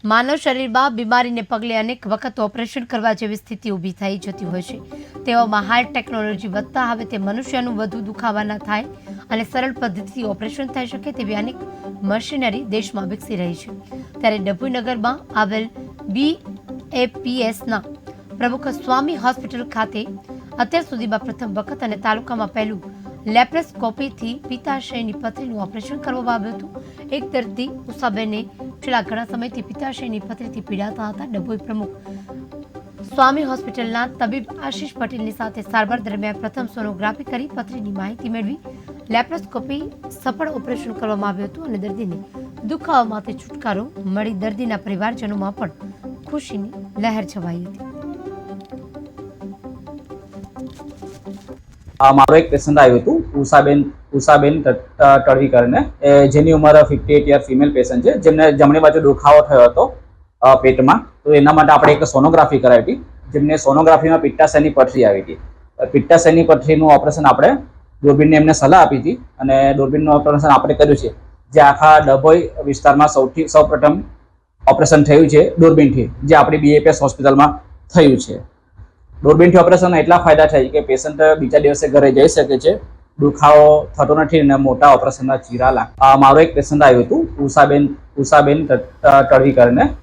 માનવ શરીરમાં બીમારીને પગલે અનેક વખત ઓપરેશન કરવા જેવી સ્થિતિ ઊભી થઈ જતી હોય છે। તેવામાં હાઈ ટેકનોલોજી વધતા હવે તે મનુષ્યનું વધુ દુખાવા ન થાય અને સરળ પદ્ધતિથી ઓપરેશન થઈ શકે તેવી અનેક મશીનરી દેશમાં વિકસી રહી છે। ત્યારે ડભોઈનગરમાં આવેલ BAPSના પ્રમુખ સ્વામી હોસ્પિટલ ખાતે અત્યાર સુધીમાં પ્રથમ વખત અને તાલુકામાં પહેલું લેપ્રોસ્કોપીથી પિત્તાશયની પથરીનું ઓપરેશન કરવામાં આવ્યું હતું। એક દર્દી ઉષાબેને છેલ્લા ઘણા સમયથી પિત્તાશયની પથરીથી પીડાતા હતા। ડભોઈ પ્રમુખ સ્વામી હોસ્પિટલના તબીબ આશીષ પટેલની સાથે સારવાર દરમિયાન પ્રથમ સોનોગ્રાફી કરી પથરીની માહિતી મેળવી લેપ્રોસ્કોપી સફળ ઓપરેશન કરવામાં આવ્યું હતું અને દર્દીને દુખાવામાંથી છુટકારો મળી દર્દીના પરિવારજનોમાં પણ ખુશીની લહેર છવાઈ હતી। મારો એક પેશન્ટ આવ્યું હતું ઉષાબેન તડવી કરીને, જેની ઉંમર 58 યર ફિમેલ પેશન્ટ છે, જેમને જમણી બાજુ દુખાવો થયો હતો પેટમાં। તો એના માટે આપણે એક સોનોગ્રાફી કરાવી હતી, જેમને સોનોગ્રાફીમાં પિત્તાશયની પથરી આવી હતી। પિત્તાશયની પથરીનું ઓપરેશન આપણે દૂરબીનને એમને સલાહ આપી હતી અને દૂરબીનનું ઓપરેશન આપણે કર્યું છે, જે આખા ડભોઈ વિસ્તારમાં સૌપ્રથમ ઓપરેશન થયું છે દૂરબીનથી, જે આપણી BAPS હોસ્પિટલમાં થયું છે। દૂરબીનથી ઓપરેશન એટલા ફાયદા થાય કે પેશન્ટ બીજા દિવસે ઘરે જઈ શકે છે, દુખાવો થતો નથી અને મોટા ઓપરેશનના ચીરા લાગે। મારો એક પેશન્ટ આવ્યું હતું ઉષાબેન તડવી કરીને,